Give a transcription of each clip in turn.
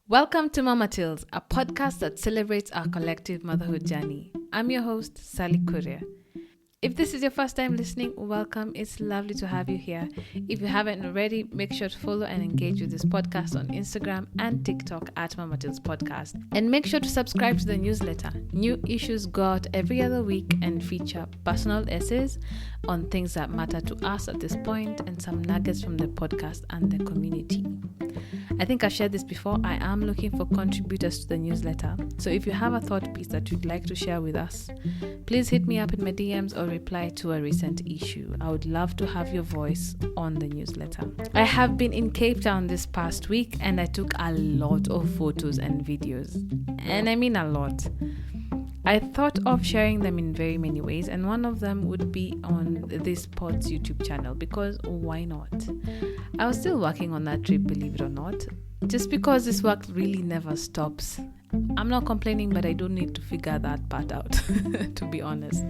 Welcome to Mama Tales, a podcast that celebrates our collective motherhood journey. I'm your host, Sally Courier. If this is your first time listening, welcome. It's lovely to have you here. If you haven't already, make sure to follow and engage with this podcast on Instagram and TikTok at Mama Tales Podcast. And make sure to subscribe to the newsletter. New issues go out every other week and feature personal essays on things that matter to us at this point and some nuggets from the podcast and the community. I think I've shared this before. I am looking for contributors to the newsletter. So if you have a thought piece that you'd like to share with us, please hit me up in my DMs or reply to a recent issue. I would love to have your voice on the newsletter. I have been in Cape Town this past week and I took a lot of photos and videos. And I mean a lot. I thought of sharing them in very many ways, and one of them would be on this pod's YouTube channel, because why not? I was still working on that trip, believe it or not, just because this work really never stops. I'm not complaining, but I don't need to figure that part out, to be honest.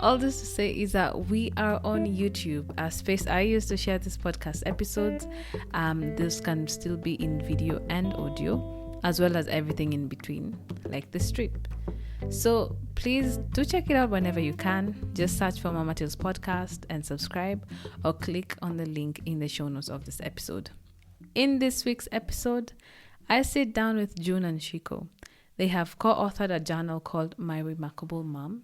All this to say is that we are on YouTube, a space I use to share this podcast episodes. This can still be in video and audio, as well as everything in between, like this trip. So please do check it out whenever you can. Just search for Mama Tales Podcast and subscribe, or click on the link in the show notes of this episode. In this week's episode, I sit down with June and Ciku. They have co-authored a journal called My Remarkable Mom.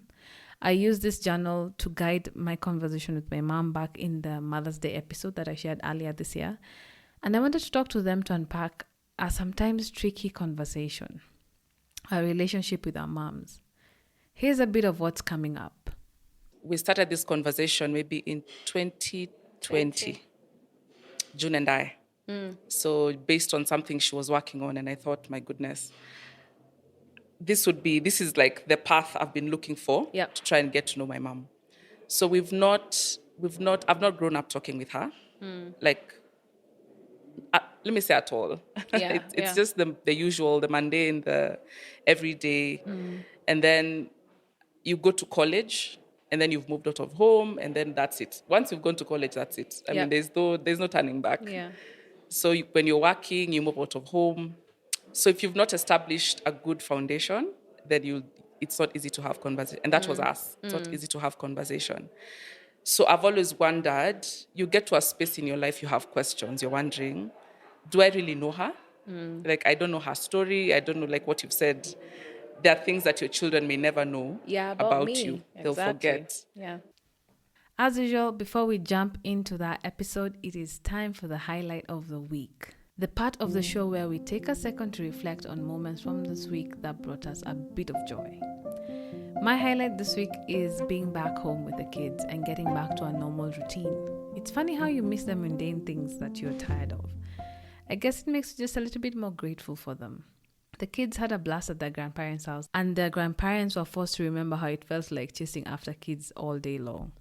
I use this journal to guide my conversation with my mom back in the Mother's Day episode that I shared earlier this year. And I wanted to talk to them to unpack a sometimes tricky conversation, our relationship with our moms. Here's a bit of what's coming up. We started this conversation maybe in 2020, June and I. So based on something she was working on, and I thought, my goodness, this is like the path I've been looking for to try and get to know my mom. So I've not grown up talking with her, let me say at all. It's just the usual, the mundane, the everyday. And then you go to college, and then you've moved out of home, and then that's it. Once you've gone to college, that's it. I mean, there's no turning back. Yeah. So when you're working, you move out of home. So if you've not established a good foundation, then it's not easy to have conversation. And that was us. It's not easy to have conversation. So I've always wondered, you get to a space in your life, you have questions. You're wondering, do I really know her? Like, I don't know her story. I don't know, like what you've said. There are things that your children may never know about me. you. They'll forget. Yeah. As usual, before we jump into that episode, it is time for the highlight of the week. The part of the show where we take a second to reflect on moments from this week that brought us a bit of joy. My highlight this week is being back home with the kids and getting back to a normal routine. It's funny how you miss the mundane things that you're tired of. I guess it makes you just a little bit more grateful for them. The kids had a blast at their grandparents' house, and their grandparents were forced to remember how it felt like chasing after kids all day long.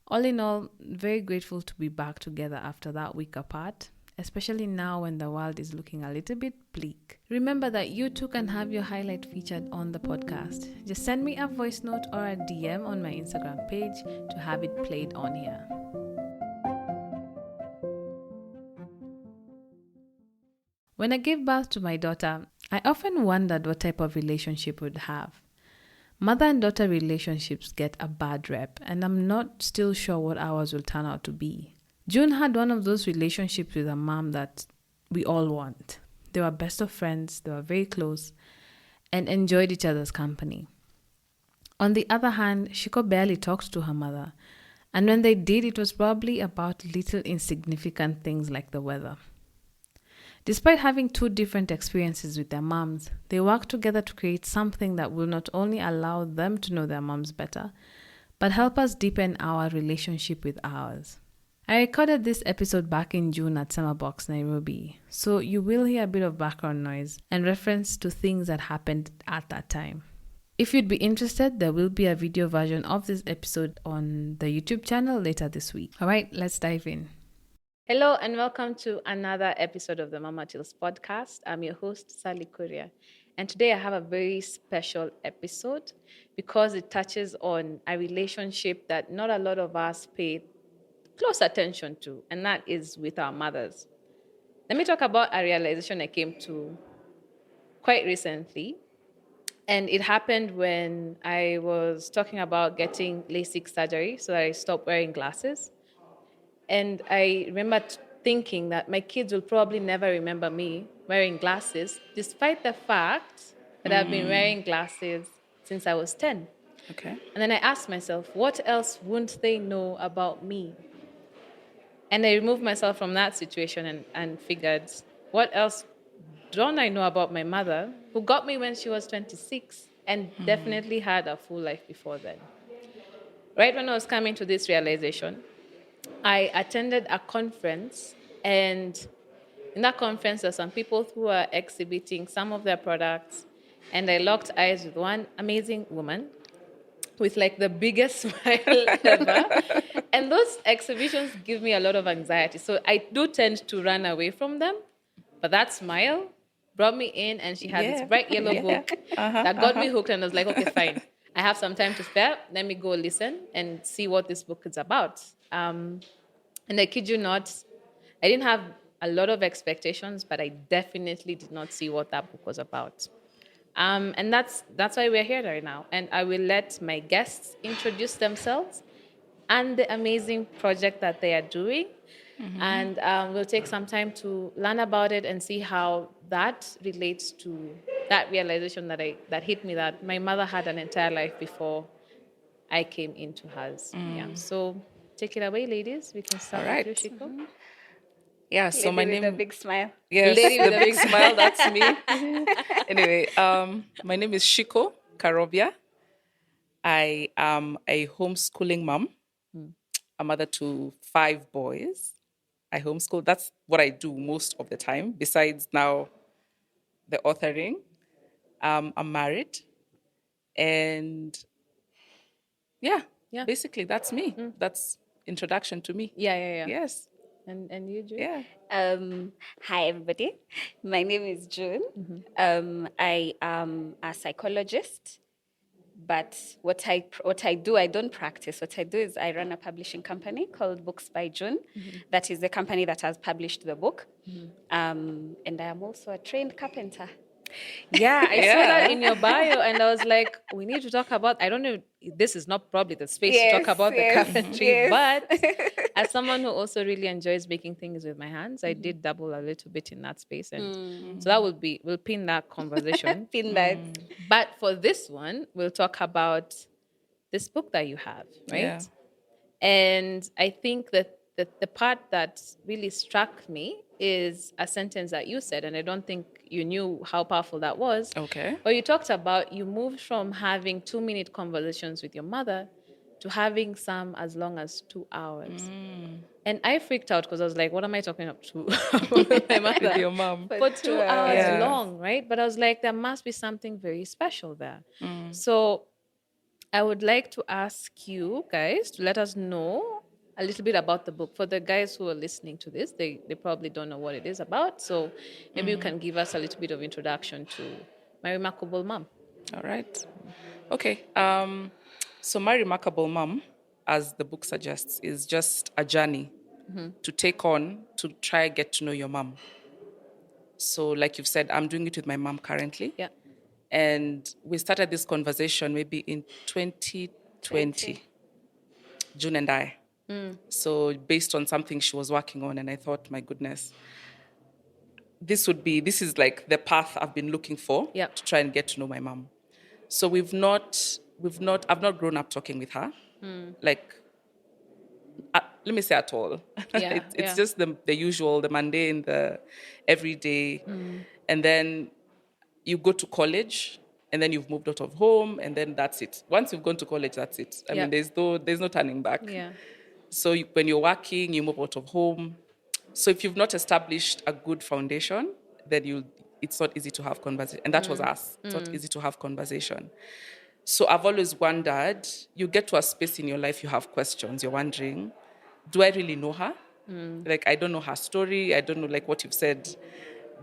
All in all, very grateful to be back together after that week apart, especially now when the world is looking a little bit bleak. Remember that you too can have your highlight featured on the podcast. Just send me a voice note or a DM on my Instagram page to have it played on here. When I gave birth to my daughter, I often wondered what type of relationship we'd have. Mother and daughter relationships get a bad rep, and I'm not still sure what ours will turn out to be. June had one of those relationships with her mom that we all want. They were best of friends, they were very close, and enjoyed each other's company. On the other hand, Ciku barely talked to her mother, and when they did, it was probably about little insignificant things like the weather. Despite having two different experiences with their moms, they work together to create something that will not only allow them to know their moms better, but help us deepen our relationship with ours. I recorded this episode back in June at Summer Box, Nairobi, so you will hear a bit of background noise and reference to things that happened at that time. If you'd be interested, there will be a video version of this episode on the YouTube channel later this week. All right, let's dive in. Hello and welcome to another episode of the Mama Tales podcast. I'm your host, Sally Courier. And today I have a very special episode because it touches on a relationship that not a lot of us pay close attention to, and that is with our mothers. Let me talk about a realization I came to quite recently. And it happened when I was talking about getting LASIK surgery, so I stopped wearing glasses. And I remember thinking that my kids will probably never remember me wearing glasses, despite the fact that I've been wearing glasses since I was 10. Okay. And then I asked myself, what else wouldn't they know about me? And I removed myself from that situation and figured, what else don't I know about my mother, who got me when she was 26 and definitely had a full life before then? Right when I was coming to this realization, I attended a conference, and in that conference, there were some people who were exhibiting some of their products, and I locked eyes with one amazing woman with like the biggest smile ever. And those exhibitions give me a lot of anxiety. So I do tend to run away from them. But that smile brought me in, and she had this bright yellow book that got me hooked. And I was like, okay, fine. I have some time to spare. Let me go listen and see what this book is about. And I kid you not, I didn't have a lot of expectations, but I definitely did not see what that book was about. And that's why we're here right now. And I will let my guests introduce themselves and the amazing project that they are doing. And we'll take some time to learn about it and see how that relates to that realization that hit me, that my mother had an entire life before I came into hers. Yeah. So take it away, ladies. We can start All with right. you, Shiko. Yeah, so my Lady with name... a big smile. Yes, Lady with the a big big smile, that's me. Anyway, my name is Shiko Karobia. I am a homeschooling mom, a mother to 5 boys. I homeschool. That's what I do most of the time, besides now the authoring. I'm married. And yeah, Yeah. basically that's me. That's introduction to me. Yeah. Yes. And you, June? Yeah. Hi, everybody. My name is June. I am a psychologist, but what I do, I don't practice. What I do is I run a publishing company called Books by June. That is the company that has published the book. And I am also a trained carpenter. Yeah, I saw that Yeah. in your bio, and I was like, we need to talk about. I don't know. This is not probably the space to talk about the carpentry, but as someone who also really enjoys making things with my hands, I did dabble a little bit in that space, and so that we'll pin that conversation. Pin that. But for this one, we'll talk about this book that you have, right? Yeah. And I think that the part that really struck me is a sentence that you said, and I don't think you knew how powerful that was. Okay. But you talked about you moved from having 2-minute conversations with your mother to having some as long as 2 hours. And I freaked out because I was like, what am I talking up to with my mother? With your mom. For 2 hours Yeah. long, right? But I was like, there must be something very special there. So I would like to ask you guys to let us know a little bit about the book. For the guys who are listening to this, they probably don't know what it is about. So maybe you can give us a little bit of introduction to My Remarkable Mom. All right. Okay. So My Remarkable Mom, as the book suggests, is just a journey to take on to try get to know your mom. So like you've said, I'm doing it with my mom currently. Yeah. And we started this conversation maybe in 2020, June and I. So based on something she was working on, and I thought, my goodness, this is like the path I've been looking for Yeah. to try and get to know my mom. So I've not grown up talking with her, like, let me say at all. Yeah, It's just the usual, the mundane, the everyday. And then you go to college, and then you've moved out of home, and then that's it. Once you've gone to college, that's it. I mean, there's no turning back. Yeah. So when you're working, you move out of home. So if you've not established a good foundation, then it's not easy to have conversation. And that was us. It's not easy to have conversation. So I've always wondered, you get to a space in your life, you have questions. You're wondering, do I really know her? Like, I don't know her story. I don't know, like what you've said.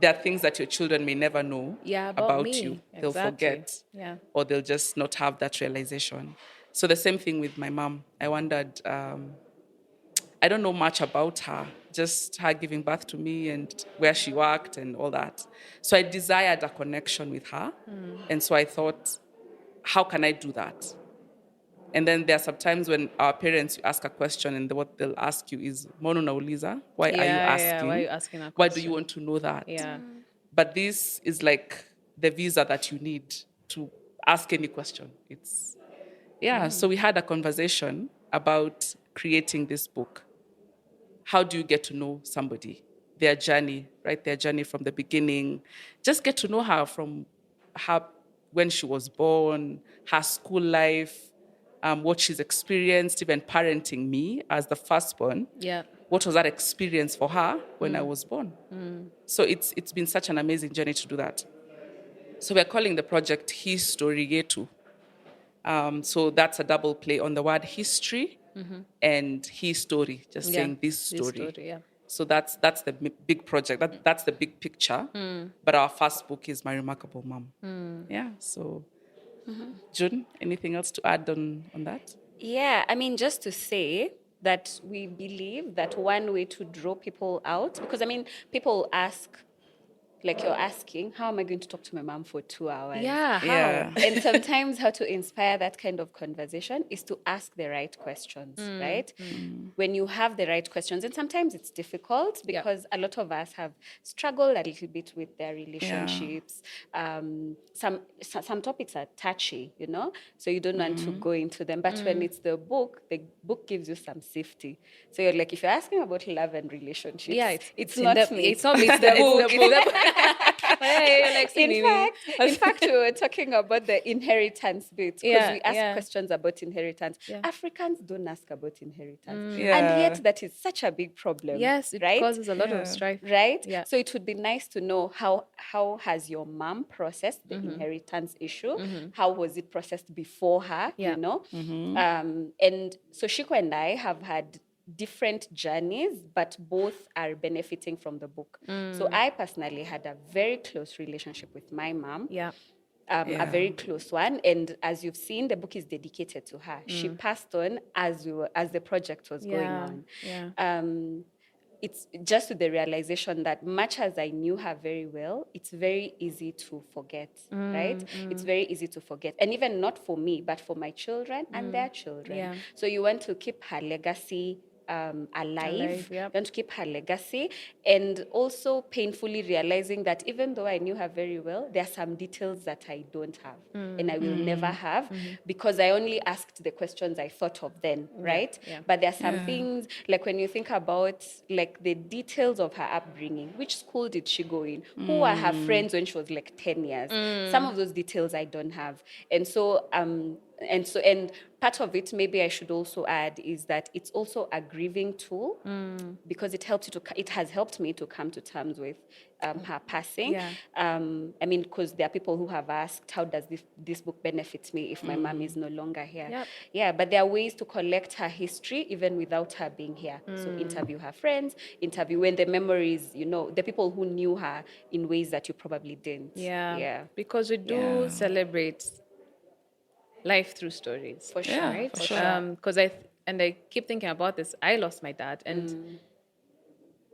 There are things that your children may never know about me. you. They'll Exactly. forget. Yeah. Or they'll just not have that realization. So the same thing with my mom. I wondered, I don't know much about her, just her giving birth to me and where she worked and all that. So I desired a connection with her. And so I thought, how can I do that? And then there are some times when our parents, you ask a question and what they'll ask you is, Mono nauliza, why are you asking? Why are you asking a Why do you question? want to know that? Yeah. But this is like the visa that you need to ask any question. So we had a conversation about creating this book. How do you get to know somebody? Their journey, right? Their journey from the beginning. Just get to know her from her when she was born, her school life, what she's experienced, even parenting me as the firstborn. Yeah. What was that experience for her when I was born? So it's been such an amazing journey to do that. So we're calling the project History Yetu. So that's a double play on the word history and history, just saying this story. Yeah. So that's the big project. That's the big picture. But our first book is My Remarkable Mom. Yeah. So, June, anything else to add on that? Yeah, I mean, just to say that we believe that one way to draw people out, because I mean, people ask, like you're asking, how am I going to talk to my mom for 2 hours? Yeah. How? Yeah. And sometimes how to inspire that kind of conversation is to ask the right questions, right? When you have the right questions, and sometimes it's difficult because a lot of us have struggled a little bit with their relationships. Some topics are touchy, so you don't want to go into them. But when it's the book gives you some safety. So you're like, if you're asking about love and relationships, it's not me. It's not me. It's the book. It's the book. In fact, we were talking about the inheritance bit because we ask questions about inheritance. Yeah. Africans don't ask about inheritance, Yeah. and yet that is such a big problem. Yes, it causes a lot of strife. Right? Yeah. So it would be nice to know how has your mom processed the inheritance issue? How was it processed before her? Yeah. And so Ciku and I have had different journeys, but both are benefiting from the book. So I personally had a very close relationship with my mom. Yeah. A very close one, and as you've seen, the book is dedicated to her. She passed on as the project was going on. Yeah. It's just with the realization that much as I knew her very well, it's very easy to forget, right? It's very easy to forget. And even not for me, but for my children and their children. Yeah. So you want to keep her legacy alive. Yep. You want to keep her legacy, and also painfully realizing that even though I knew her very well, there are some details that I don't have and I will never have because I only asked the questions I thought of then, right? Yeah. But there are some things, like when you think about like the details of her upbringing, which school did she go in? Who were her friends when she was like 10 years? Some of those details I don't have. And part of it, maybe I should also add, is that it's also a grieving tool because it has helped me to come to terms with her passing. Yeah. I mean, because there are people who have asked, how does this book benefit me if my mom is no longer here? Yep. Yeah, but there are ways to collect her history even without her being here. So interview her friends, when the memories, the people who knew her in ways that you probably didn't. Yeah. Because we do celebrate life through stories. For sure. Yeah, Right? for sure. Because I keep thinking about this. I lost my dad, and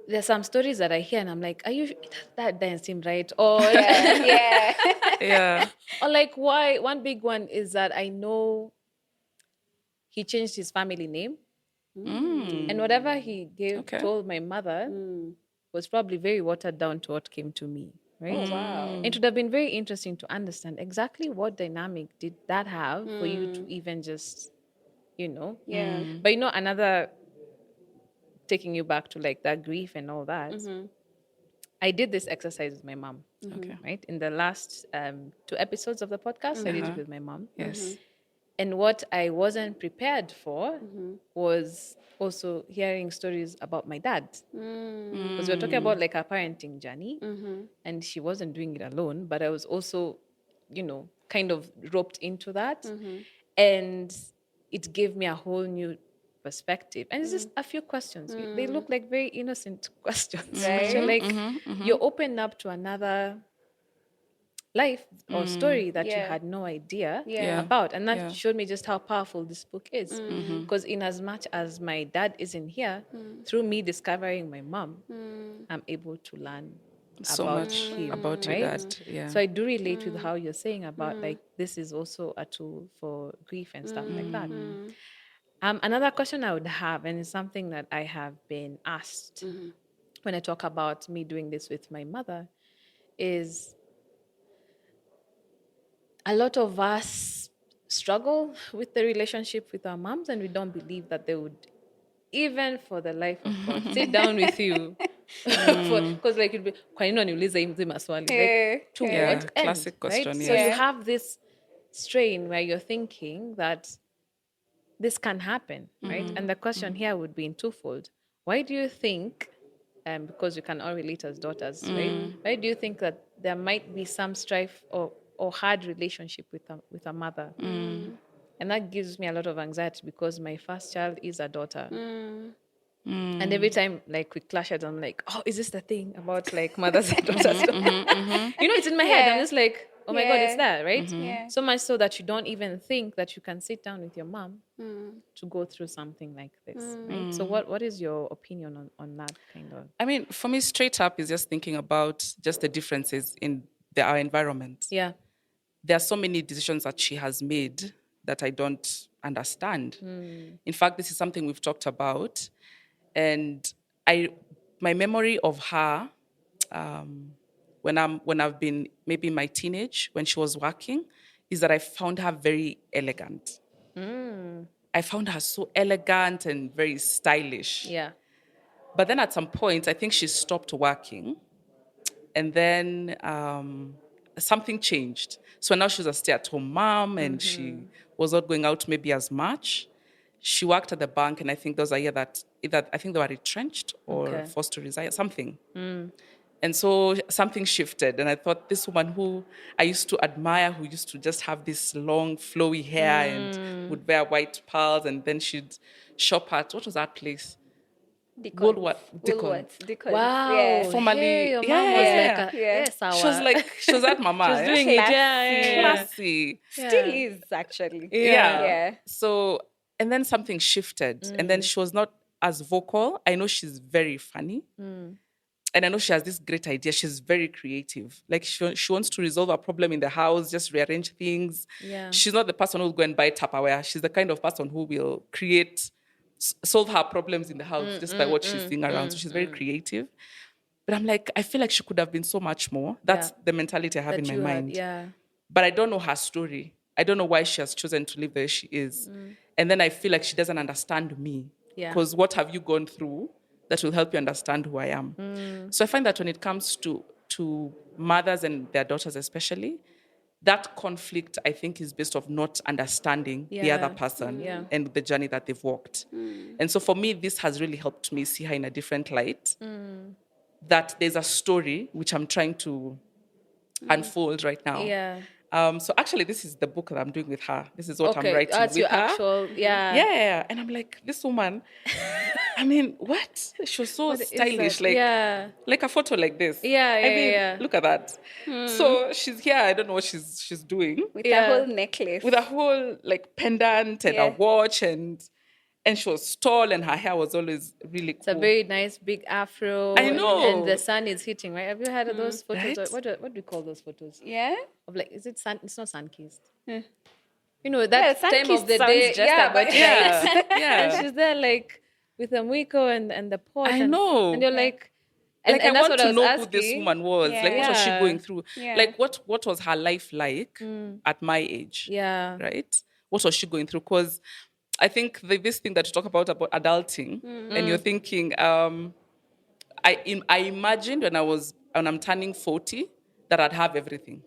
there's some stories that I hear, and I'm like, "Are you? That doesn't seem right." Or Yeah. Yeah. or like, why? One big one is that I know he changed his family name, and whatever he told my mother was probably very watered down to what came to me. Right? Oh, wow. It would have been very interesting to understand exactly what dynamic did that have for you to even just, Yeah. But another, taking you back to like that grief and all that, I did this exercise with my mom. Okay. Right? In the last 2 episodes of the podcast, I did it with my mom. Yes. And what I wasn't prepared for was also hearing stories about my dad. Because we were talking about like our parenting journey, and she wasn't doing it alone, but I was also, kind of roped into that. And it gave me a whole new perspective. And it's just a few questions. They look like very innocent questions. Right. So like, you're open up to another life or story that you Yeah. had no idea Yeah. about. And that Yeah. showed me just how powerful this book is. Because in as much as my dad isn't here, through me discovering my mom, I'm able to learn So about much him, about your right? dad. Yeah. So I do relate with how you're saying about like this is also a tool for grief and stuff like that. Another question I would have, and it's something that I have been asked when I talk about me doing this with my mother, is a lot of us struggle with the relationship with our moms, and we don't believe that they would, even for the life of God, sit down with you. Because like you'd be, kwa nini waniuliza hii maswali? Like, to Yeah, what end, classic question, right? yes. So you Yeah. have this strain where you're thinking that this can happen, right? And the question here would be in twofold. Why do you think, because you can all relate as daughters, right? Why do you think that there might be some strife or hard relationship with a mother? And that gives me a lot of anxiety because my first child is a daughter. And every time like we clash it, I'm like, oh, is this the thing about like mothers and daughters? You know, it's in my head. I'm Yeah. just like, oh my God, it's Yeah. there, right? Yeah. So much so that you don't even think that you can sit down with your mom to go through something like this, right? So what is your opinion on that kind of? I mean, for me, straight up is just thinking about just the differences in our environment. Yeah. There are so many decisions that she has made that I don't understand. In fact, this is something we've talked about. And my memory of her, when I've been maybe in my teenage, when she was working, is that I found her very elegant. I found her so elegant and very stylish. Yeah. But then at some point, I think she stopped working. And then something changed. So now she's a stay-at-home mom and she was not going out maybe as much. She worked at the bank, and I think there was a year that either I think they were retrenched or Okay. forced to resign, something. And so something shifted, and I thought this woman who I used to admire, who used to just have this long, flowy hair and would wear white pearls, and then she'd shop at, what was that place? Woolworths. Wow. Yeah. Formerly, Hey, your mom yeah, was yeah, like, yeah. she was at mama. she was eh? doing it. Yeah. Classy. Still is actually. Yeah. Yeah. So, and then something shifted. And then she was not as vocal. I know she's very funny. And I know she has this great idea. She's very creative. Like she wants to resolve a problem in the house, just rearrange things. Yeah. She's not the person who'll go and buy Tupperware. She's the kind of person who will solve her problems in the house just by what she's seeing around. So she's very creative. But I'm like, I feel like she could have been so much more. That's the mentality I have in my mind. Yeah. But I don't know her story. I don't know why she has chosen to live where she is. And then I feel like she doesn't understand me. Yeah. Because what have you gone through that will help you understand who I am? So I find that when it comes to mothers and their daughters especially, that conflict, I think, is based off not understanding the other person and the journey that they've walked. And so for me, this has really helped me see her in a different light, that there's a story which I'm trying to unfold right now. Yeah. So actually, this is the book that I'm doing with her. This is what I'm Okay. writing That's with your her. actual, yeah. Yeah. And I'm like, this woman, I mean, what? She was so What is stylish. that? Like, Yeah. like a photo like this. Yeah, I mean, yeah. look at that. So she's here. I don't know what she's doing. With Yeah. a whole necklace. With a whole like pendant and a watch, and she was tall and her hair was always really cool. It's a very nice big afro. I know. And the sun is hitting, right? Have you had those photos? Right? What do you call those photos? Yeah. Of like, is it sun? It's not sun-kissed. Yeah. You know, that Yeah, time of sun-kissed the sounds day. just Yeah, about but Yeah. And Yeah. she's there like with the mwiko and the pot. I and, know. And you're like, Like I that's want what I to was know asking. who this woman was. Like what was she Yeah. going through? Yeah. Like what was her life like at my age? Yeah. Right? What was she going through? Because I think this thing that you talk about adulting, and you're thinking, I imagined when I'm turning 40 that I'd have everything.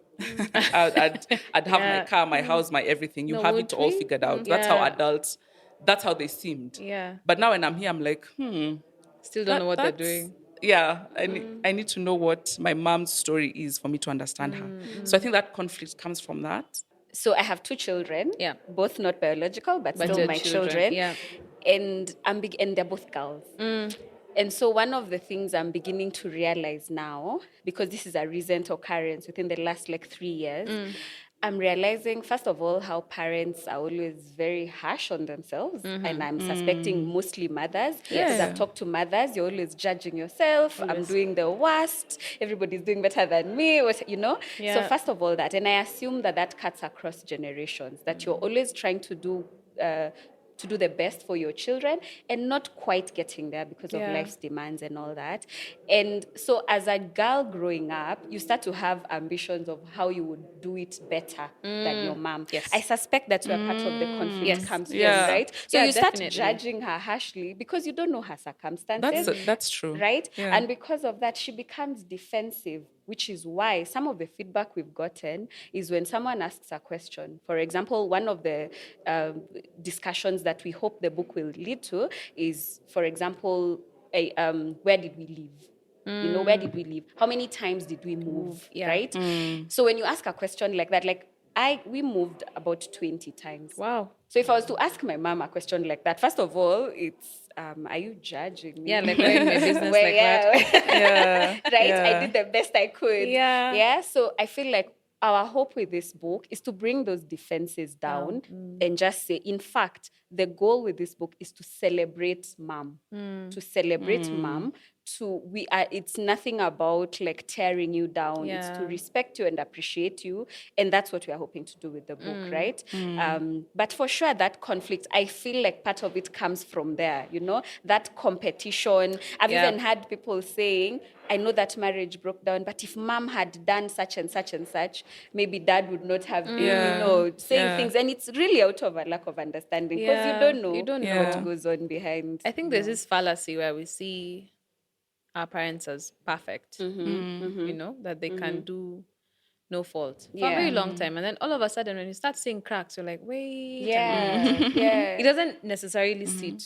I'd have my car, my house, my everything. You No, have would it all we? figured out. That's how Yeah. adults. That's how they seemed. Yeah. But now when I'm here, I'm like, Still don't know what they're that's- doing. Yeah, I need to know what my mom's story is for me to understand her. So I think that conflict comes from that. So I have two children. Yeah. Both not biological, but still your my children, children. yeah. And and they're both girls. And so one of the things I'm beginning to realize now, because this is a recent occurrence within the last like 3 years, I'm realizing, first of all, how parents are always very harsh on themselves. And I'm suspecting mostly mothers. Because I've talked to mothers, you're always judging yourself. I'm doing the worst. Everybody's doing better than me, you know? Yeah. So first of all, that. And I assume that cuts across generations, that you're always trying to do the best for your children and not quite getting there because of life's demands and all that. And so as a girl growing up, you start to have ambitions of how you would do it better than your mom. Yes. I suspect that's where part of the conflict comes Yeah. from, right? So Yeah, you start definitely. judging her harshly because you don't know her circumstances. That's true. Right? Yeah. And because of that, she becomes defensive, which is why some of the feedback we've gotten is when someone asks a question. For example, one of the discussions that we hope the book will lead to is, for example, where did we live? You know, where did we live? How many times did we move? Yeah. Right? So when you ask a question like that, like we moved about 20 times. Wow. So if I was to ask my mom a question like that, first of all, it's, are you judging me? Yeah, like we're in my business Well, like yeah. that. Right? Yeah. I did the best I could. Yeah. Yeah. So I feel like our hope with this book is to bring those defenses down and just say, in fact, the goal with this book is to celebrate mom, to celebrate mom. It's nothing about like tearing you down. It's to Yeah. respect you and appreciate you. And that's what we are hoping to do with the book, right? But for sure, that conflict, I feel like part of it comes from there, you know, that competition. I've even had people saying, I know that marriage broke down, but if mom had done such and such and such, maybe dad would not have been, you know, saying things. And it's really out of a lack of understanding because you don't know what goes on behind. I think there's this fallacy where we see our parents as perfect, you know, that they can do no fault for a very long time. And then all of a sudden, when you start seeing cracks, you're like, wait. It doesn't necessarily sit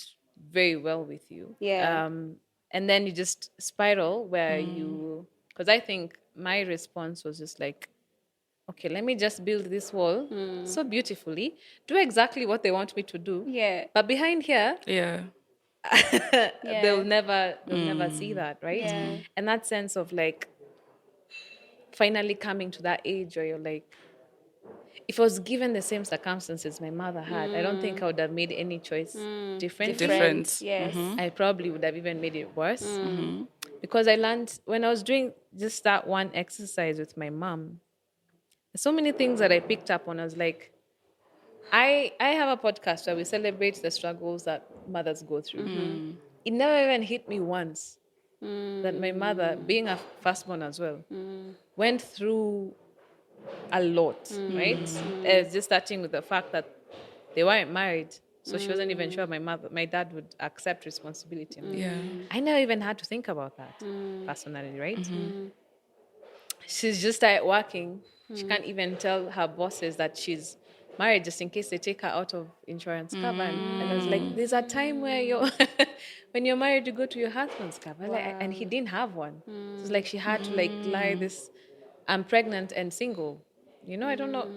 very well with you. Yeah. And then you just spiral where because I think my response was just like, okay, let me just build this wall so beautifully, do exactly what they want me to do. Yeah. But behind here, Yeah. they'll never see that, right? Yeah. And that sense of like finally coming to that age where you're like, if I was given the same circumstances my mother had, I don't think I would have made any choice differently. Different. Yes. I probably would have even made it worse. Because I learned when I was doing just that one exercise with my mom, so many things that I picked up on. I was like, I have a podcast where we celebrate the struggles that mothers go through. It never even hit me once that my mother, being a firstborn as well, went through a lot, right? Just starting with the fact that they weren't married, so she wasn't even sure my dad would accept responsibility. Yeah. I never even had to think about that personally, right? She's just started working. She can't even tell her bosses that she's married just in case they take her out of insurance cover. And I was like, there's a time where you're when you're married, you go to your husband's cover. Like, and he didn't have one. So it's like she had to like lie this, I'm pregnant and single. You know, I don't know.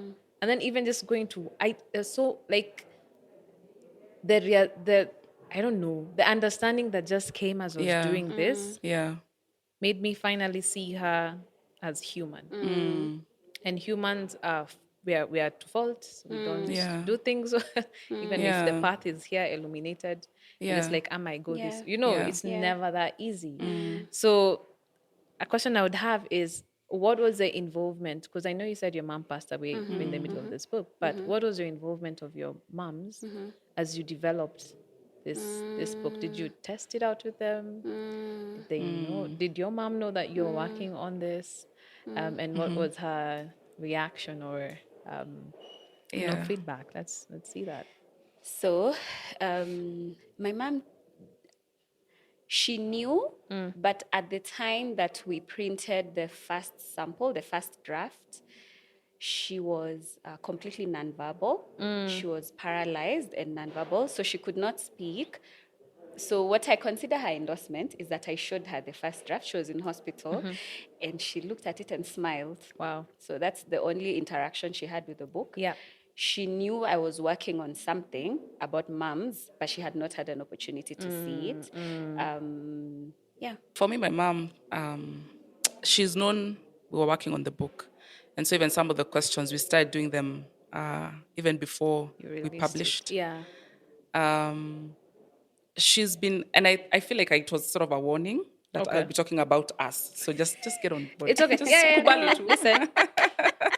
And then even just going to, so like the I don't know, the understanding that just came as I was doing this Yeah. made me finally see her as human. And humans are we are at fault. So we don't do things even if the path is here illuminated. And it's like, I go this. You know, it's never that easy. So a question I would have is, what was the involvement? Because I know you said your mom passed away in the middle of this book, but what was your involvement of your moms as you developed this book? Did you test it out with them? Did they know? Did your mom know that you were working on this? And what was her reaction or feedback? Let's see that. So, my mom, she knew, but at the time that we printed the first sample, the first draft, she was completely nonverbal. She was paralyzed and nonverbal, so she could not speak. So what I consider her endorsement is that I showed her the first draft. She was in hospital, and she looked at it and smiled. Wow. So that's the only interaction she had with the book. Yeah. she knew I was working on something about moms, but she had not had an opportunity to see it. Yeah. For me, my mom, she's known we were working on the book. And so even some of the questions, we started doing them even before we published. Yeah. She's been, and I feel like it was sort of a warning that I'll be talking about us. So just get on board. It's okay. Just No. Listen.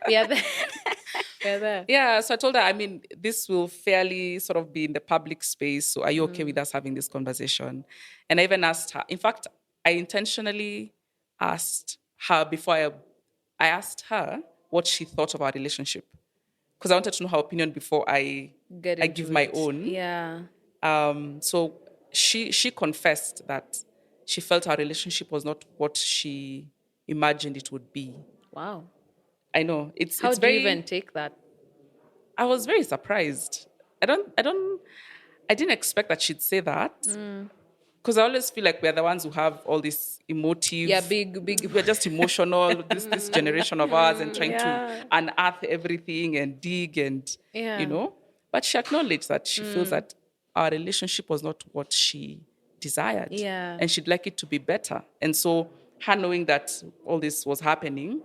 Yeah. There. Yeah, so I told her, I mean, this will fairly sort of be in the public space. So are you okay with us having this conversation? And I even asked her. In fact, I intentionally asked her before I asked her what she thought of our relationship. Because I wanted to know her opinion before I give my own. Yeah. So she confessed that she felt our relationship was not what she imagined it would be. Wow. I know. How do you even take that? I was very surprised. I didn't expect that she'd say that. Because I always feel like we're the ones who have all this emotive. Yeah, big. We're just emotional, this generation of ours, and trying to unearth everything and dig and, you know. But she acknowledged that she feels that our relationship was not what she desired. Yeah. And she'd like it to be better. And so her knowing that all this was happening,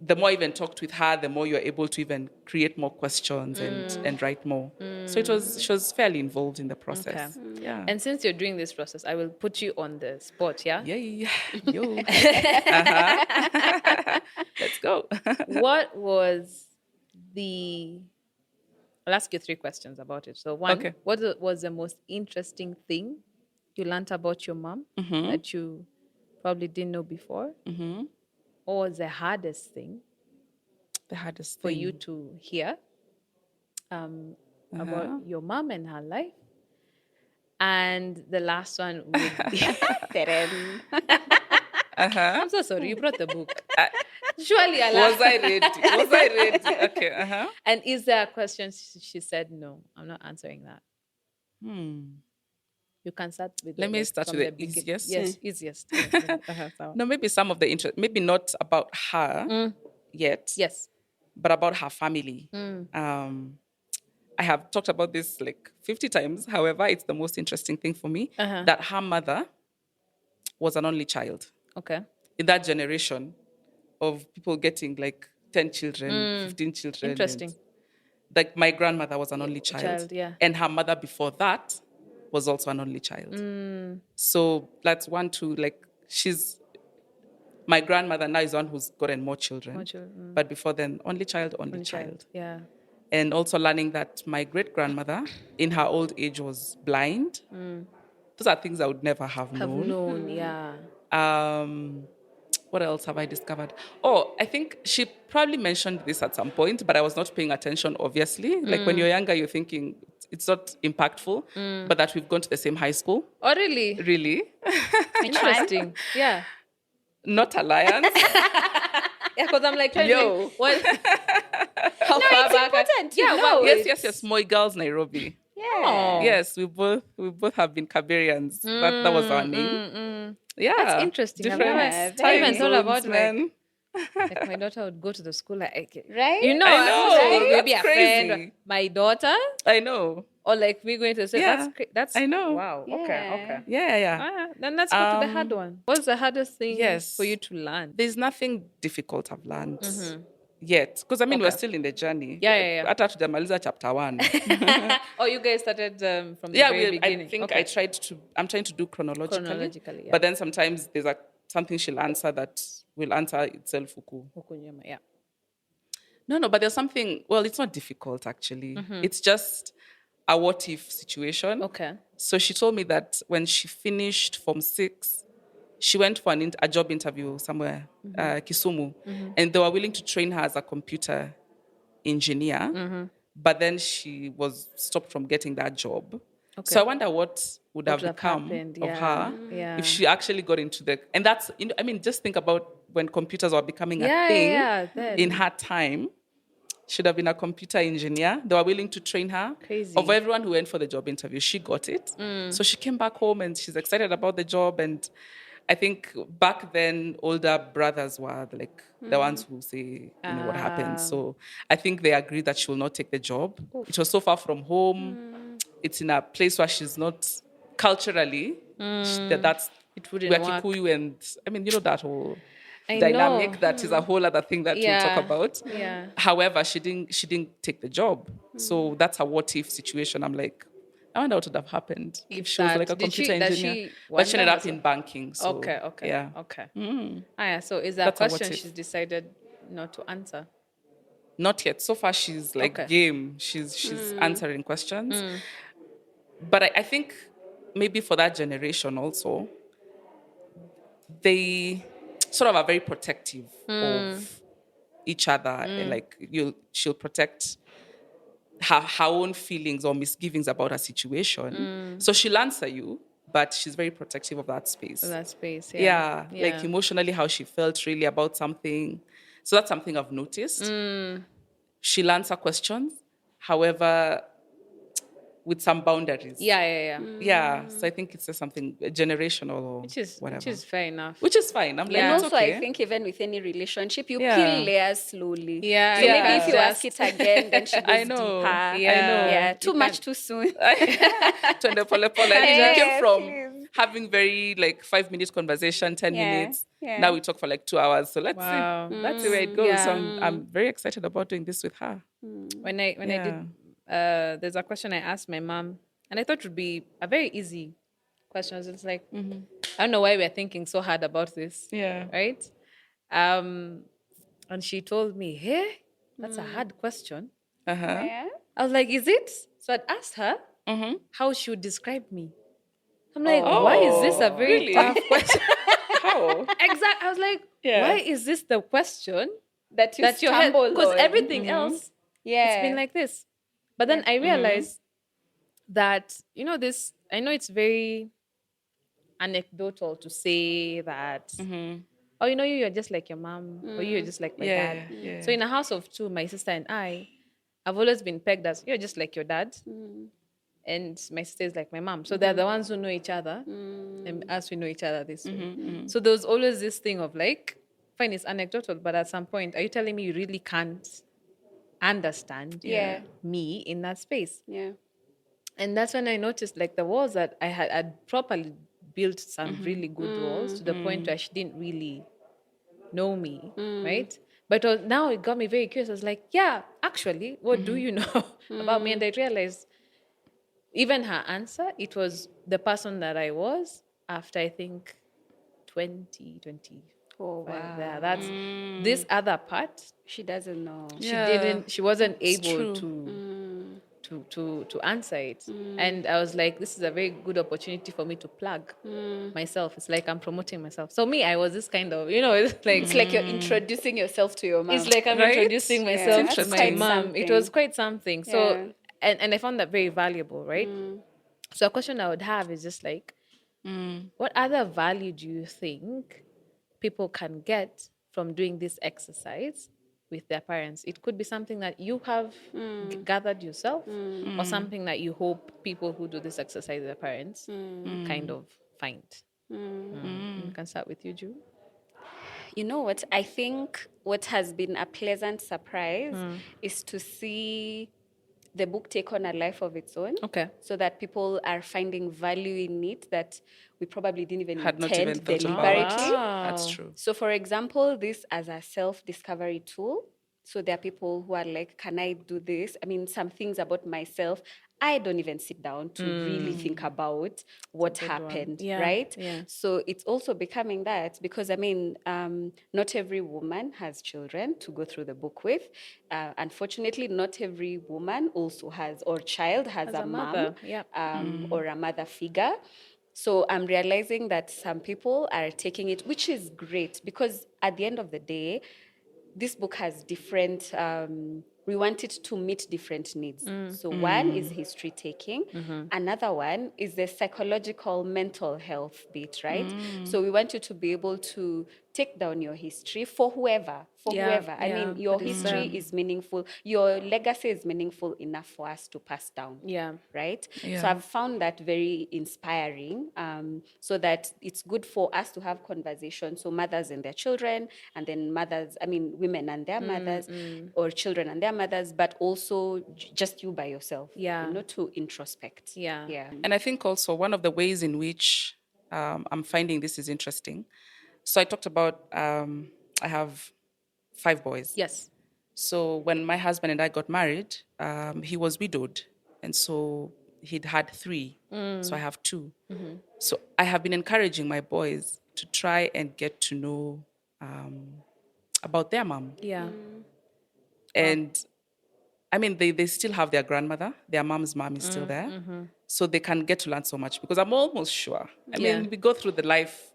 the more I even talked with her, the more you're able to even create more questions and write more. So she was fairly involved in the process. Okay. Yeah. And since you're doing this process, I will put you on the spot, yeah? Yay. Yo. Let's go. What was I'll ask you 3 questions about it. So one, what was the most interesting thing you learned about your mom that you probably didn't know before? Or the hardest thing for you to hear about your mom and her life? And the last one would be... I'm so sorry, you brought the book. Surely I Was I ready? Okay. And is there a question she said, no, I'm not answering that? You can start with... Let me start with the easiest. Yes, easiest. No, maybe some of the interest, maybe not about her yet. Yes. But about her family. I have talked about this like 50 times. However, it's the most interesting thing for me that her mother was an only child. Okay. In that generation of people getting like 10 children, 15 children. Interesting. Like my grandmother was an only child. And her mother before that was also an only child. So that's 1, 2, like my grandmother now is one who's gotten more children. But before then, only child. Yeah. And also learning that my great-grandmother in her old age was blind. Those are things I would never have known. Yeah. What else have I discovered? Oh, I think she probably mentioned this at some point, but I was not paying attention, obviously. Like when you're younger, you're thinking it's not impactful, but that we've gone to the same high school. Oh, really? Really? Interesting. Yeah. Not alliance. Yeah, because I'm like, Yo. What? How No, far it's back? important to know. Yes. Moi Girls, Nairobi. Yeah. Yes, we both have been Kaberians. That was our name. Yeah. That's interesting. I've Different never time even thought about zones, man. like my daughter would go to the school like, Right? you know, I know, like, maybe a that's crazy. friend, my daughter, I know. or like me going to say that's I know. Wow. Okay. Yeah. Then let's go to the hard one. What's the hardest thing for you to learn? There's nothing difficult I've learned yet. Because I mean, we're still in the journey. Yeah. Hata tujamaliza chapter 1. Oh, you guys started from the very beginning. I think I'm trying to do chronologically. Chronologically, yeah. But then sometimes there's something she'll answer that will answer itself. Hukunyama, yeah. No, but there's something, well, it's not difficult actually. It's just a what if situation. Okay. So she told me that when she finished Form 6, she went for a job interview somewhere, Kisumu, and they were willing to train her as a computer engineer, but then she was stopped from getting that job. Okay. So I wonder what would have become of her if she actually got into and that's, I mean, just think about when computers were becoming a thing in her time. Should have been a computer engineer. They were willing to train her. Crazy. Of everyone who went for the job interview, she got it. So she came back home and she's excited about the job. And I think back then, older brothers were like the ones who say, what happened. So I think they agreed that she will not take the job. It was so far from home. It's in a place where she's not culturally. That's It wouldn't we're work. Kikuyu, and that whole I dynamic. know. That is a whole other thing that we'll talk about. Yeah. However, she didn't take the job. So that's a what if situation. I'm like, I wonder what would have happened if she was like a computer engineer. But she ended up in banking. So, Okay. Yeah. Okay. Yeah. So is that That's a what question if. she's decided not to answer? Not yet. So far, she's like Okay. game. She's answering questions. But I think maybe for that generation also, they sort of are very protective of each other. And like she'll protect her own feelings or misgivings about her situation. So she'll answer you, but she's very protective of that space. That space. Yeah. Like emotionally how she felt really about something. So that's something I've noticed. She'll answer questions, however, with some boundaries. Yeah. Yeah. So I think it's just something generational or whatever. Which is fair enough. Which is fine. I'm like, And it's also, okay. I think even with any relationship, you Yeah. peel layers slowly. Yeah, So yeah. maybe if you Just- ask it again, then she goes I know. deeper. I know. Yeah. Too You much too soon. Twende pole pole. I mean, we Yeah, came from please. having very like 5 minute conversation, 10 Yeah, minutes. yeah. Now we talk for like 2 hours. So let's Wow. see. That's the way it goes. Yeah. So I'm very excited about doing this with her. When I did, there's a question I asked my mom, and I thought it would be a very easy question. It's like, I don't know why we're thinking so hard about this. Yeah. Right? And she told me, hey, that's a hard question. Uh-huh. Yeah. I was like, is it? So I'd asked her how she would describe me. I'm like, why is this a very really? tough question? How? Exactly. I was like, Yeah. why is this the question That you your head? stumble Because on. everything else, Yeah. it's been like this. But then I realized that, this, I know it's very anecdotal to say that, oh, you're just like your mom, or you're just like my dad. Yeah. So in a house of two, my sister and I've always been pegged as, you're just like your dad. And my sister is like my mom. So they're the ones who know each other. And us, we know each other this way. So there was always this thing of like, fine, it's anecdotal, but at some point, are you telling me you really can't understand me in that space? Yeah. And that's when I noticed like the walls that I'd properly built some really good walls to the point where she didn't really know me, right? But now it got me very curious. I was like, yeah, actually, what do you know about me? And I realized even her answer, it was the person that I was after, I think, 2020. Oh, wow. Yeah, that's this other part. She doesn't know. She wasn't able true. to answer it. And I was like, this is a very good opportunity for me to plug myself. It's like I'm promoting myself. So me, I was this kind of, it's It's like you're introducing yourself to your mom. it's like I'm Right? introducing Yeah, myself that's to my quite mom. something. It was quite something. So Yeah. and I found that very valuable, right? So a question I would have is just like, what other value do you think people can get from doing this exercise with their parents? It could be something that you have gathered yourself, or something that you hope people who do this exercise with their parents kind of find. We can start with you, June. You know what? I think what has been a pleasant surprise is to see the book take on a life of its own. Okay. So that people are finding value in it that we probably didn't even Had not intend even thought deliberately. about. That's true. So, for example, this as a self-discovery tool. So there are people who are like, can I do this? I mean, some things about myself, I don't even sit down to really think about what happened, Yeah, right? yeah. So it's also becoming that because, I mean, not every woman has children to go through the book with. Unfortunately, not every woman also has, or child has a mother, mom yeah. or a mother figure. So I'm realizing that some people are taking it, which is great because at the end of the day, this book has different, we want it to meet different needs. So one is history taking. Another one is the psychological mental health bit, right? So we want you to be able to take down your history for whoever. I mean, your history is meaningful. Your legacy is meaningful enough for us to pass down. Yeah. Right? Yeah. So I've found that very inspiring, so that it's good for us to have conversations. So mothers and their children, and then women and their mothers, or children and their mothers, but also just you by yourself. Yeah. To introspect. Yeah. And I think also one of the ways in which I'm finding this is interesting. So I talked about I have 5 boys. Yes. So when my husband and I got married, he was widowed. And so he'd had 3. So I have 2. So I have been encouraging my boys to try and get to know about their mom. Yeah. And I mean, they still have their grandmother. Their mom's mom is still there. So they can get to learn so much because I'm almost sure. I mean, we go through the life,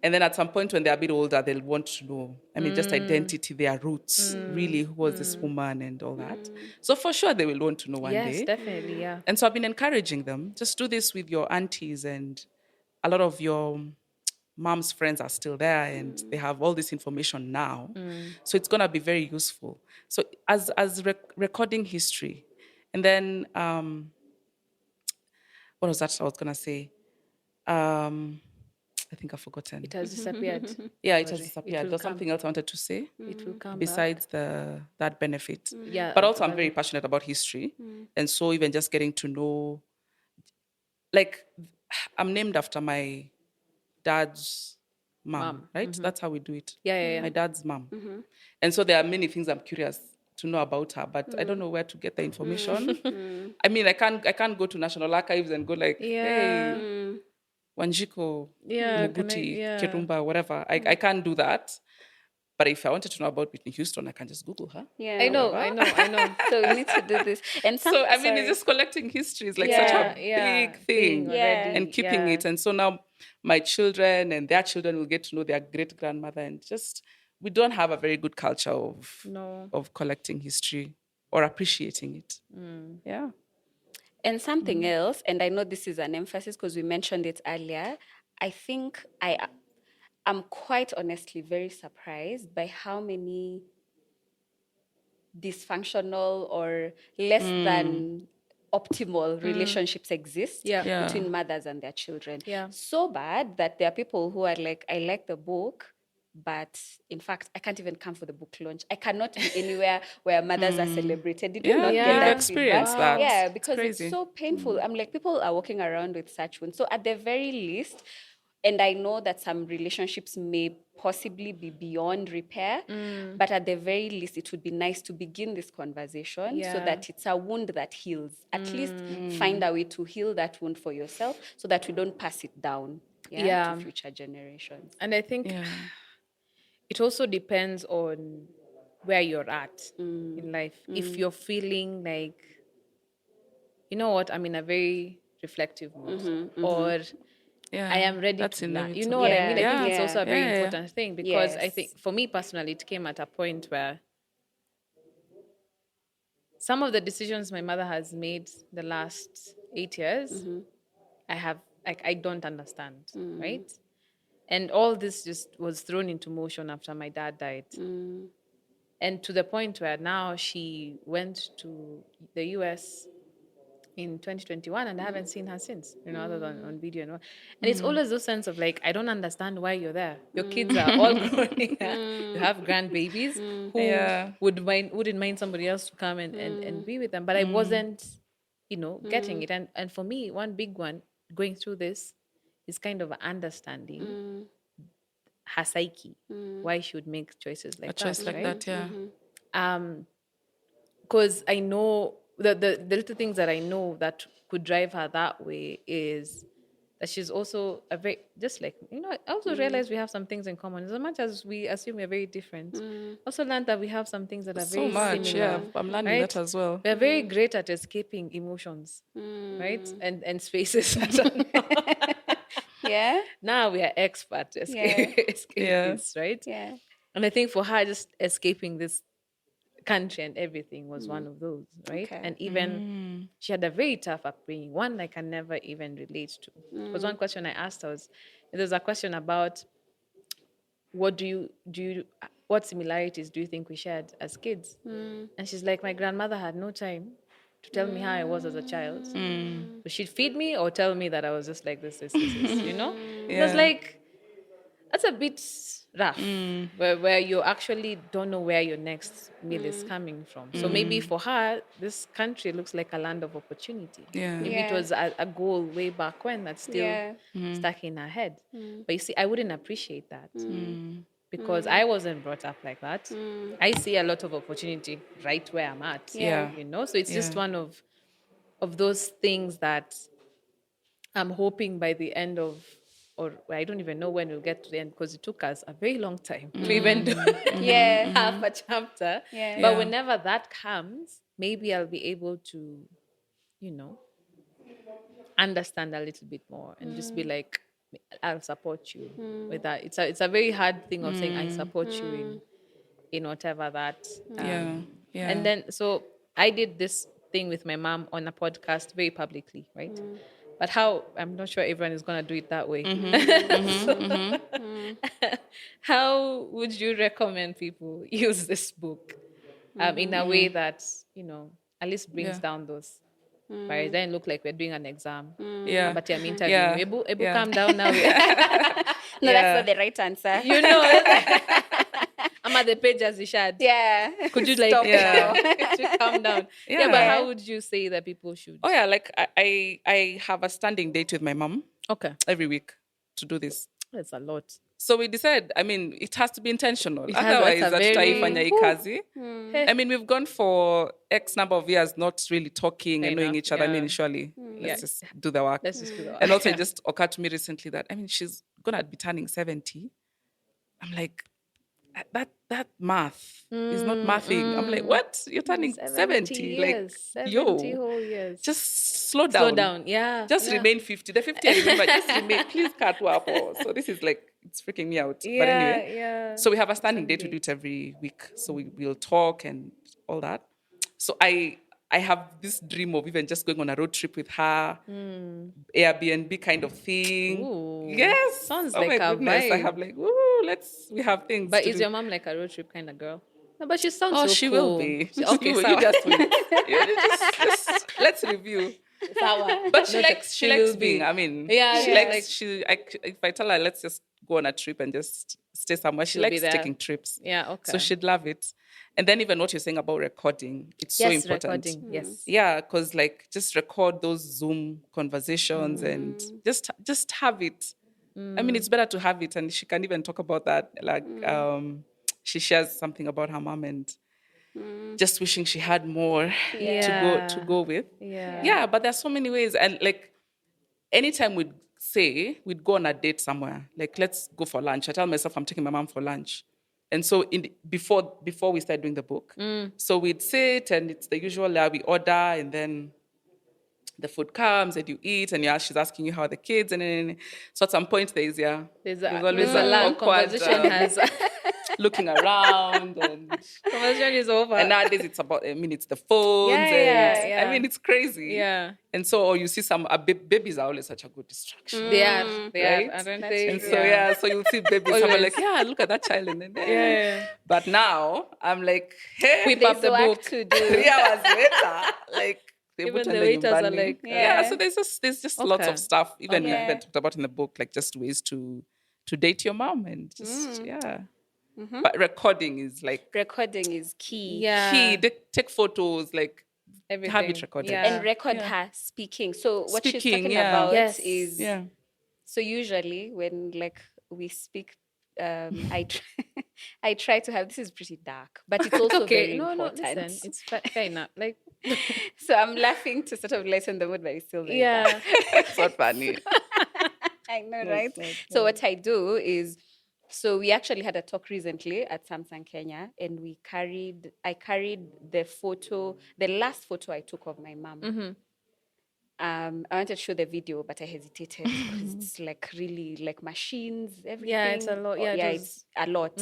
and then at some point when they're a bit older, they'll want to know, I mean, just identity, their roots, really, who was this woman and all that. So for sure, they will want to know one day. Yes, definitely, yeah. And so I've been encouraging them, just do this with your aunties, and a lot of your mom's friends are still there and they have all this information now. So it's going to be very useful. So as recording history. And then, what was that I was going to say? I think I've forgotten. It has disappeared. Yeah, it has disappeared. There's something else I wanted to say. It will come besides that benefit. Yeah. But also I'm very passionate about history. And so even just getting to know, like, I'm named after my dad's mom, right? That's how we do it. Yeah. My dad's mom. And so there are many things I'm curious to know about her, but I don't know where to get the information. I mean, I can't go to National Archives and go like, hey, Wanjiko, Muguti, Kirumba, whatever. I can't do that. But if I wanted to know about Whitney Houston, I can just Google her. Yeah, I know. So we need to do this. And it's just collecting history is like such a big thing. And keeping it. And so now my children and their children will get to know their great-grandmother. And just, we don't have a very good culture of collecting history or appreciating it. Yeah. And something else, and I know this is an emphasis because we mentioned it earlier, I think I'm quite honestly very surprised by how many dysfunctional or less than optimal relationships exist between mothers and their children. Yeah. So bad that there are people who are like, I like the book, but in fact, I can't even come for the book launch. I cannot be anywhere where mothers are celebrated. Did you not get that experience feedback? that? Yeah, because it's so painful. I'm like, people are walking around with such wounds. So at the very least, and I know that some relationships may possibly be beyond repair, but at the very least, it would be nice to begin this conversation so that it's a wound that heals. At least find a way to heal that wound for yourself so that we don't pass it down to future generations. And I think it also depends on where you're at in life. If you're feeling like, you know what, I'm in a very reflective mood, or I am ready to learn. You know what I mean? I think it's also a very important thing because I think for me personally, it came at a point where some of the decisions my mother has made the last 8 years, I don't understand, right? And all this just was thrown into motion after my dad died. And to the point where now she went to the US in 2021 and I haven't seen her since, other than on video and all. And it's always those sense of like, I don't understand why you're there. Your kids are all growing up. You have grandbabies who wouldn't mind somebody else to come and be with them. But I wasn't, getting it. And for me, one big one going through this is kind of understanding her psyche, why she would make choices like that. A choice like that, yeah. Because I know the little things that I know that could drive her that way is that she's also a very, just like, I also realize we have some things in common. As much as we assume we're very different, also learned that we have some things that are very similar. Yeah, I'm learning that as well. We're very great at escaping emotions, right? And spaces. Yeah. Now we are experts escaping this, right? Yeah. And I think for her, just escaping this country and everything was one of those, right? Okay. And even she had a very tough upbringing, one I can never even relate to. Because one question I asked her was, there's a question about what similarities do you think we shared as kids? And she's like, my grandmother had no time to tell me how I was as a child. So she'd feed me or tell me that I was just like this, you know? It was Yeah. like, that's a bit rough, where you actually don't know where your next meal is coming from. So maybe for her, this country looks like a land of opportunity. Yeah. Maybe it Yeah. was a goal way back when that's still Yeah. stuck in her head. But you see, I wouldn't appreciate that because I wasn't brought up like that. I see a lot of opportunity right where I'm at. Yeah. You know, so it's just Yeah. one of those things that I'm hoping by the end of, or I don't even know when we'll get to the end because it took us a very long time to even do Yeah. half a chapter. Yeah. But Yeah. whenever that comes, maybe I'll be able to, understand a little bit more and just be like, I'll support you with that. It's a very hard thing of saying I support you in whatever that. Yeah. Yeah. And then so I did this thing with my mom on a podcast very publicly, right? But how I'm not sure everyone is gonna do it that way. How would you recommend people use this book in a way that at least brings Yeah. down those barriers? It doesn't look like we're doing an exam. Yeah. But I'm interviewing Yeah. you. Ebu, Yeah. calm down now. No, Yeah. that's not the right answer. I'm at the page as you should. Yeah. Could you like Stop now. could you calm down? Yeah, but Yeah. how would you say that people should? Oh yeah, like I have a standing date with my mom Okay, every week to do this. that's a lot. So we decided, I mean, it has to be intentional. It has- Otherwise, that's a hatutaifanya hii very- kazi. I mean, we've gone for X number of years not really talking Fair and knowing enough, each other. I yeah. mean, surely, Yeah. let's just do the work. Let's just do that. And also, it just occurred to me recently that, I mean, she's going to be turning 70. I'm like, that math is not mathing. I'm like, what? You're turning 70? years, Like, 70 yo, whole years. just slow down. Slow down, yeah. Just yeah. remain 50. The 50 I remember, just remain. Please cut wapo. So this is like, it's freaking me out. Yeah, But anyway. yeah. So we have a standing date. We do it every week. So we'll talk and all that. So I have this dream of even just going on a road trip with her, Airbnb kind of thing. Ooh, Yes. sounds Oh like my a goodness. I vibe. have like, we have things. But to is do. your mom like a road trip kind of girl? No, but she sounds Oh, so she cool. will be. Okay, you so just wait. You just let's review. But she likes will being. be. I mean, Yeah, she yeah, likes. like- If I tell her let's just go on a trip and just stay somewhere, she She'll be likes there. taking trips. Yeah, okay. So she'd love it. And then even what you're saying about recording, it's so yes, important. recording. Yes. Yeah, because like just record those Zoom conversations and just have it. I mean, it's better to have it, and she can even talk about that. Like, she shares something about her mom and just wishing she had more to go with. Yeah, but there's so many ways, and like anytime we'd go on a date somewhere, like let's go for lunch. I tell myself I'm taking my mom for lunch. And so before we start doing the book, so we'd sit and it's the usual, we order and then the food comes and you eat and she's asking you how are the kids and then so at some point there's always a an long awkward conversation has looking around and conversation is over. and nowadays it's about it's the phones Yeah. I mean it's crazy. Yeah. And so or you see some babies are always such a good distraction. They are, Right? aren't That's they? And so you'll see babies Always. someone like, yeah, look at that child and then Yeah. But now I'm like, hey, Whip There's up the work book. to do. 3 hours later, like they Even put the on waiters are nyumbani. like, yeah. So there's just lots Okay. of stuff. Even Okay. even talked about in the book, like just ways to date your mom and just But recording is like Recording is key. Yeah. key. Take photos, like Everything. have it recorded. Yeah. And record her speaking. So what she's Speaking, talking yeah. about Yes. is Yeah. so usually when like we speak, I try to have this is pretty dark, but it's also very No, important. listen, it's fair enough. Like, So I'm laughing to sort of lighten the mood, but it's still very dark. yeah. It's not funny. I know, right? So what I do is, so we actually had a talk recently at Samsung Kenya, and I carried the last photo I took of my mom. I wanted to show the video, but I hesitated because it's like really like machines, everything. Yeah, it's a lot. Yeah, it was- it's a lot.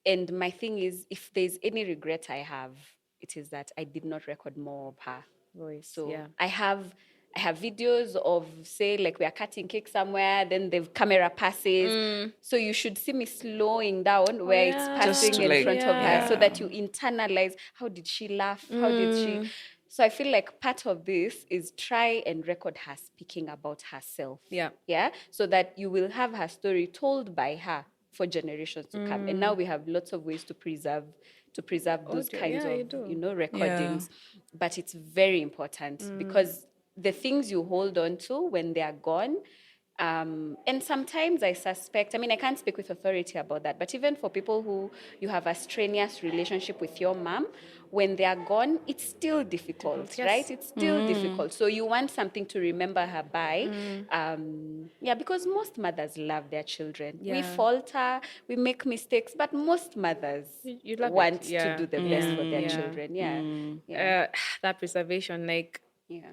And my thing is, if there's any regret I have, it is that I did not record more of her voice. So yeah. I have I have videos of, say, like we are cutting cake somewhere, then the camera passes. So you should see me slowing down where it's passing Just to, in like, front of her, so yeah. that you internalize, how did she laugh? How did she... So I feel like part of this is try and record her speaking about herself. Yeah. Yeah. So that you will have her story told by her for generations to come. And now we have lots of ways to preserve those kinds of recordings. But it's very important because the things you hold on to when they are gone, and sometimes I suspect, I mean, I can't speak with authority about that, but even for people who you have a strenuous relationship with your mom, when they are gone, it's still difficult, right? It's still difficult. So you want something to remember her by. Because most mothers love their children. We falter, we make mistakes, but most mothers You love want it. to do the best for their children. That preservation, like, Yeah.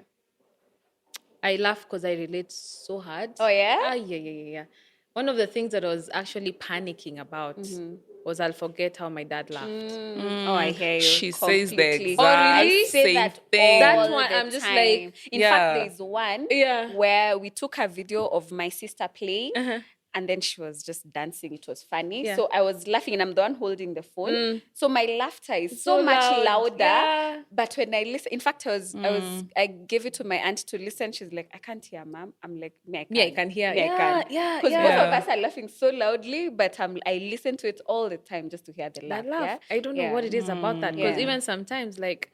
I laugh because I relate so hard. Oh, yeah? Yeah. One of the things that I was actually panicking about was I'll forget how my dad laughed. Oh, I hear you. She says the completely. exact I say same that thing. all That one, the I'm just time. like, In fact, there's one Yeah. where we took a video of my sister playing, and then she was just dancing. It was funny. Yeah. So I was laughing, and I'm the one holding the phone. So my laughter is so much loud. louder. Yeah. But when I listen, in fact, I gave it to my aunt to listen. She's like, I can't hear, mom. I'm like, me, I can. Yeah, I can hear. Me, I can. Yeah. Because both of us are laughing so loudly, but I listen to it all the time just to hear the laugh. That laugh. Yeah? I don't know what it is about that. Because Yeah. even sometimes, like,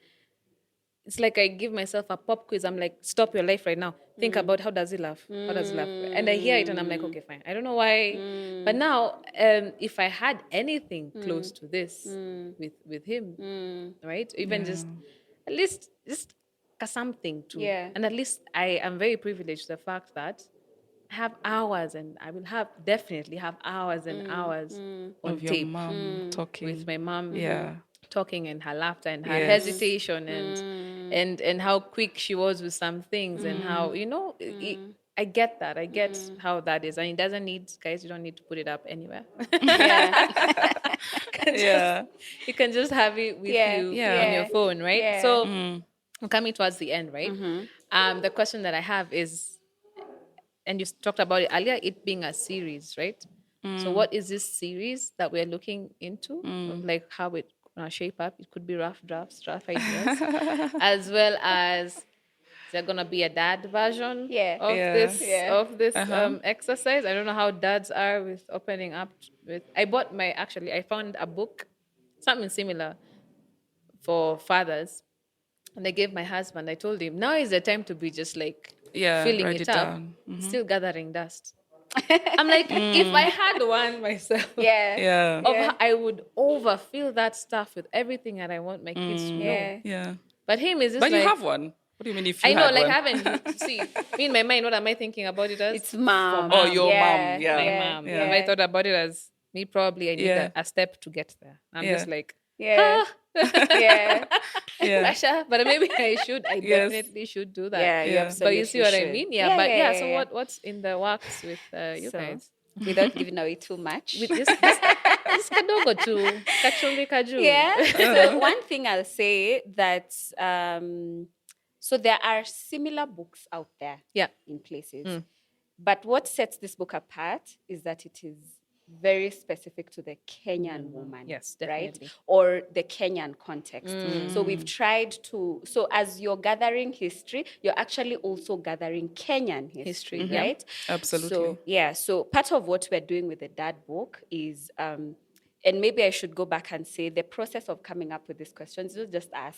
it's like I give myself a pop quiz. I'm like, stop your life right now. Think about how does it laugh? How does it laugh? And I hear it and I'm like, okay, fine. I don't know why. But now, if I had anything close to this with him, right? Even just, at least, just something to. Yeah. And at least I am very privileged the fact that I have hours and I will definitely have hours and hours on Of your tape mom talking. with my mom. Yeah. Talking and her laughter and her Yes. hesitation and how quick she was with some things and how I get that. I get how that is, and it doesn't need, guys. You don't need to put it up anywhere. You can just have it with you on your phone, right? Yeah. So I'm coming towards the end, right? The question that I have is, and you talked about it earlier, it being a series, right? So what is this series that we're looking into? Of like how it shape up? It could be rough drafts, rough ideas, as well as is there gonna be a dad version of this exercise? I don't know how dads are with opening up. I found a book, something similar for fathers, and I gave my husband. I told him now is the time to be just like filling write it it up, down. still gathering dust. I'm like, if I had one myself, I would overfill that stuff with everything that I want my kids to know. Yeah. But him is just But like, you have one. What do you mean if you I know, had like one? I haven't. See, me in my mind, what am I thinking about it as? It's mom. Oh, your mom. My Yeah. mom. Yeah. I thought about it as me. Probably I need a step to get there. I'm just like, Yeah. Rasha, but maybe I should. I definitely should do that. Yeah, you Yeah. absolutely But you see what I should. mean? So what's in the works with you guys? Without giving away too much. With this kadogo tu kachumbi kaju. Yeah. So one thing I'll say that so there are similar books out there in places. But what sets this book apart is that it is very specific to the Kenyan woman. Yes, right? definitely. Or the Kenyan context. So we've tried to, so as you're gathering history, you're actually also gathering Kenyan history, right? Absolutely. So part of what we're doing with the dad book is, and maybe I should go back and say the process of coming up with these questions is just us.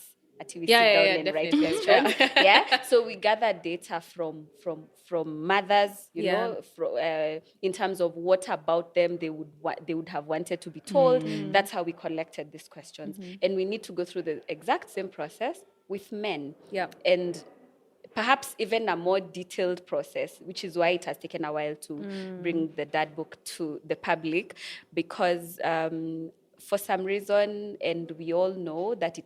Sit down and write questions. So we gather data from mothers, you know, in terms of what about them they would have wanted to be told. That's how we collected these questions, and we need to go through the exact same process with men. And perhaps even a more detailed process, which is why it has taken a while to bring the dad book to the public, because for some reason, and we all know that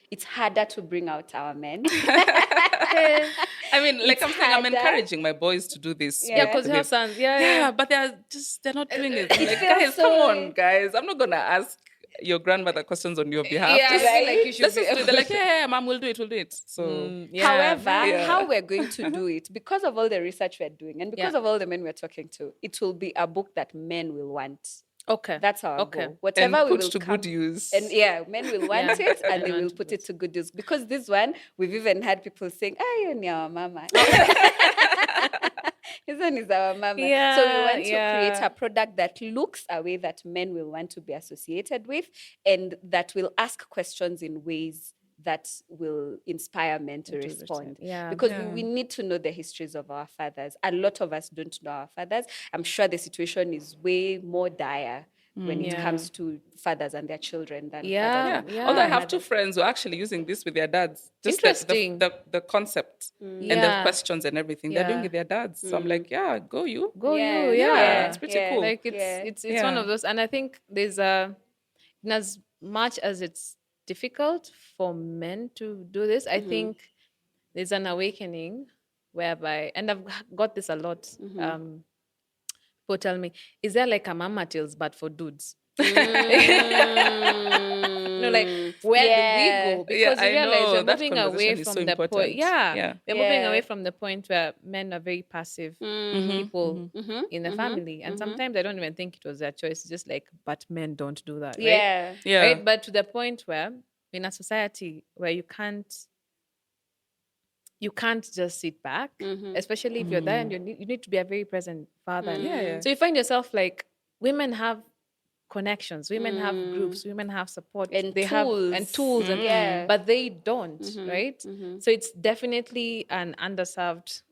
it's harder to bring out our men. I mean, like I'm saying, I'm encouraging my boys to do this. Because you have sons. But they're not doing it. Like, guys, come on, guys. I'm not gonna ask your grandmother questions on your behalf. Yeah, I Just, feel like you should let's be just do it. able They're like, to. yeah, mom, we'll do it. So, However, Yeah. how we're going to do it, because of all the research we're doing and because Yeah. of all the men we're talking to, it will be a book that men will want. Okay. That's our Okay. goal. Whatever and we put will to come, good use. and men will want Yeah. it and they Men will want put it. it to good use. Because this one, we've even had people saying, "Ah, you're our mama." This one is our mama. So we Yeah, want to create yeah. a product that looks a way that men will want to be associated with, and that will ask questions in ways that will inspire men to respond. Yeah. Because Yeah. we need to know the histories of our fathers. A lot of us don't know our fathers. I'm sure the situation is way more dire when it Yeah. comes to fathers and their children than Yeah. fathers. Yeah. Yeah. Although I have two friends who are actually using this with their dads. Just Interesting. the concept and the Yeah. questions and everything. They're doing Yeah. with their dads. So I'm like, yeah, go you. Go Yeah. you. Yeah, Yeah. it's pretty cool. Like Yeah. it's one Yeah. of those, and I think there's in as much as it's difficult for men to do this, I think there's an awakening whereby, and I've got this a lot. People tell me, is there like a mama tales but for dudes? Like where do we go? Because I you realize know, we're that moving away conversation is from so the point. important. Yeah, we're moving Yeah. away from the point where men are very passive people in the family, and sometimes I don't even think it was their choice. It's just like, but men don't do that, right? Yeah. Yeah. Right? But to the point where in a society where you can't just sit back, especially if you're there and you need to be a very present father. Yeah. So you find yourself like women have connections, women have groups, women have support, And they tools. have tools, Yeah. but they don't, right? So it's definitely an underserved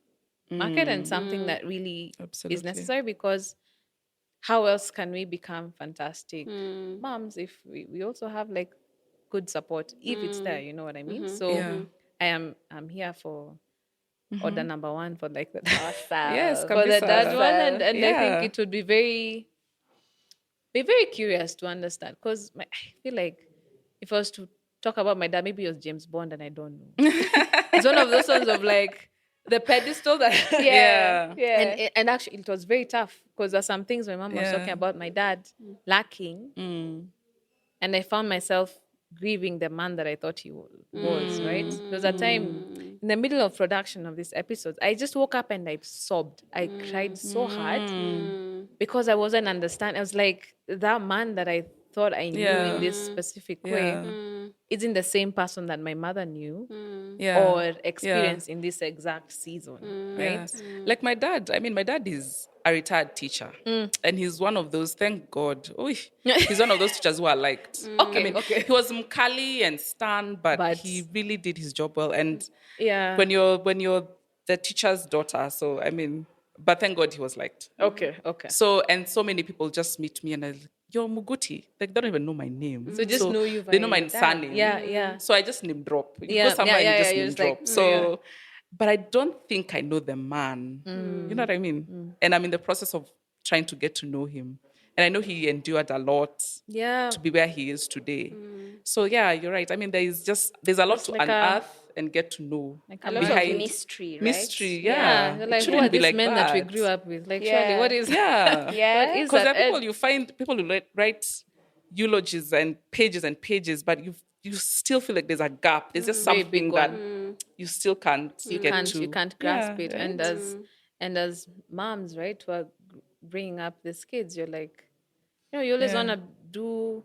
market and something that really Absolutely. is necessary, because how else can we become fantastic moms if we also have like good support, if it's there, you know what I mean? So Yeah. I'm here for order number one for like the Awesome. Yes, for the Kabisa. dad one, and I Yeah. think it would be very curious to understand, because I feel like if I was to talk about my dad, maybe it was James Bond and I don't know. It's one of those ones of like the pedestal that Yeah. and actually it was very tough, because there's some things my mom was Yeah. talking about my dad lacking, and I found myself grieving the man that I thought he was, right? There was a time in the middle of production of this episode, I just woke up and I sobbed. I cried so hard because I wasn't understanding. I was like, that man that I thought I knew in this specific way isn't the same person that my mother knew Yeah. or experienced in this exact season, right? Like my dad, my dad is a retired teacher. And he's one of those, thank God. He's one of those teachers who are liked. Okay. He was mkali and stern, but he really did his job well. And Yeah. when you're the teacher's daughter, so but thank God he was liked. Okay. So many people just meet me and they're like, you're Muguti. Like, they don't even know my name. So just know you They know via my your dad. surname. Yeah. So I just name drop. You Yeah, go somewhere yeah, and you just yeah, name you're just drop. like, So, but I don't think I know the man. You know what I mean? And I'm in the process of trying to get to know him. And I know he endured a lot Yeah. to be where he is today. So yeah, you're right. There's a lot to like unearth and get to know. Like A lot of behind mystery, right? mystery, Yeah. yeah. You're It like, who shouldn't are be these like men that we that. grew up with? Like, Yeah. surely, what is Yeah. Yeah. what is Because that? there are people, you find people who write eulogies and pages, but you still feel like there's a gap. There's just Very something big that one. you still can't get to. You can't grasp Yeah, it. right? And as moms, right, who are bringing up these kids, you're like, you always Yeah. want to do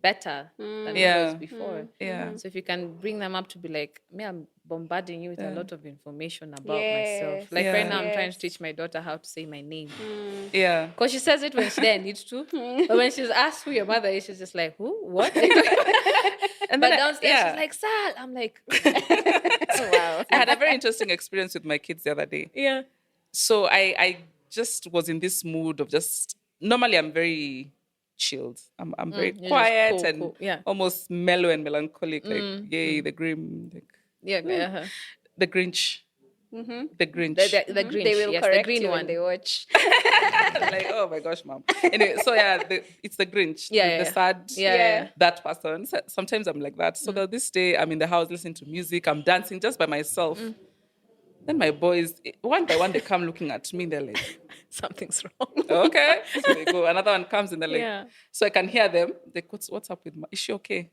better than it Yeah. was before. Yeah. So if you can bring them up to be like, me, I'm bombarding you with a lot of information about Yes. myself. Like Yeah. right now, I'm trying Yes. to teach my daughter how to say my name. Yeah. Because she says it when she then needs to. But when she's asked who your mother is, she's just like, who? What? And But then downstairs, she's like, Sal. I'm like, Wow. I had a very interesting experience with my kids the other day. yeah. So I just was in this mood of just, normally I'm very chilled. I'm very you're just quiet cool, and cool. Yeah. almost mellow and melancholic, like yay, the grim, like Yeah. the Grinch. The Grinch. The Grinch. They will yes, correct the green you one. when they watch. Like, oh my gosh, mom. Anyway, so yeah, it's the Grinch. Yeah, the yeah. sad, Yeah. that person. So sometimes I'm like that. So this day I'm in the house listening to music, I'm dancing just by myself. Then my boys, one by one, they come looking at me. They're like, Something's wrong. okay. So they go. Another one comes and they're like, Yeah. so I can hear them. Like, what's up with is she okay?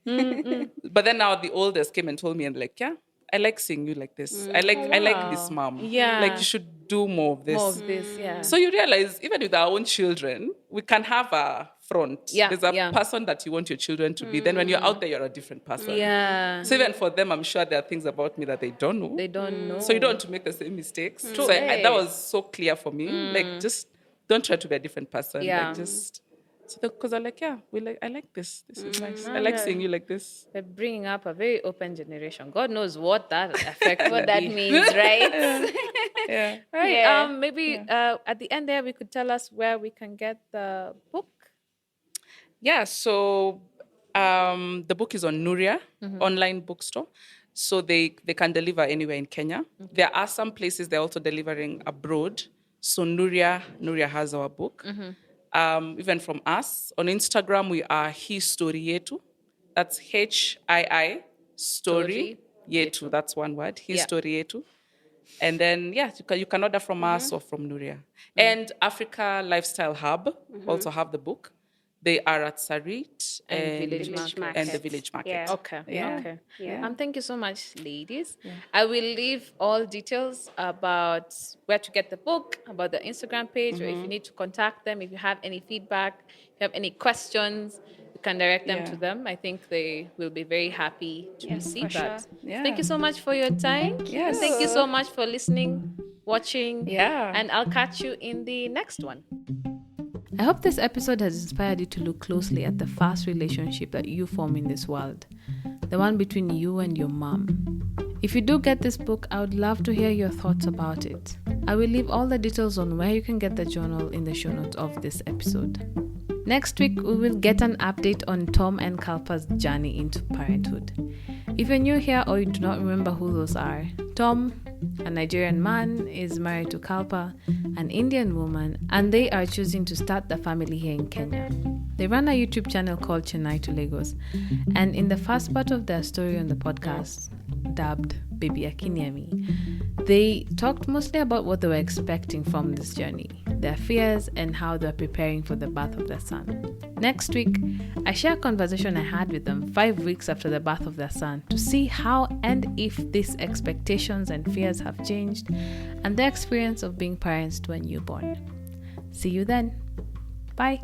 But then now the oldest came and told me and like, yeah, I like seeing you like this. I like this mom. Yeah. Like you should do more of this. More of this, yeah. So you realize even with our own children, we can have a front. Yeah, There's a yeah. person that you want your children to be. Then when you're out there, you're a different person. Yeah. So even for them, I'm sure there are things about me that they don't know. They don't know. So you don't want to make the same mistakes. So Hey. that was so clear for me. Like just don't try to be a different person. Yeah. Like just because I'm like, yeah, I like this. This is nice. I like seeing you like this. They're bringing up a very open generation. God knows what that affect What that means, right? Yeah. Right. Yeah. Maybe at the end there, we could tell us where we can get the book. Yeah, so the book is on Nuria, online bookstore. So they can deliver anywhere in Kenya. There are some places they're also delivering abroad. So Nuria has our book. Even from us. On Instagram, we are History Yetu. That's HII Story Yetu. That's one word, History Yetu. And then, yeah, you can order from us or from Nuria. And Africa Lifestyle Hub also have the book. They are at Sarit and Village Market. the Village Market. Yeah. Okay. Yeah. Okay. Yeah. Thank you so much, ladies. I will leave all details about where to get the book, about the Instagram page, or if you need to contact them, if you have any feedback, if you have any questions, you can direct them to them. I think they will be very happy to receive for that. sure. Yeah. Thank you so much for your time. Yes. Thank you so much for listening, watching. Yeah. And I'll catch you in the next one. I hope this episode has inspired you to look closely at the fast relationship that you form in this world, the one between you and your mom. If you do get this book, I would love to hear your thoughts about it. I will leave all the details on where you can get the journal in the show notes of this episode. Next week, we will get an update on Tom and Kalpa's journey into parenthood. If you're new here or you do not remember who those are, Tom, a Nigerian man, is married to Kalpa, an Indian woman, and they are choosing to start the family here in Kenya. They run a YouTube channel called Chennai to Lagos, and in the first part of their story on the podcast, dubbed Baby Akiniemi, they talked mostly about what they were expecting from this journey, their fears, and how they're preparing for the birth of their son. Next week, I share a conversation I had with them 5 weeks after the birth of their son to see how and if these expectations and fears have changed and their experience of being parents to a newborn. See you then. Bye.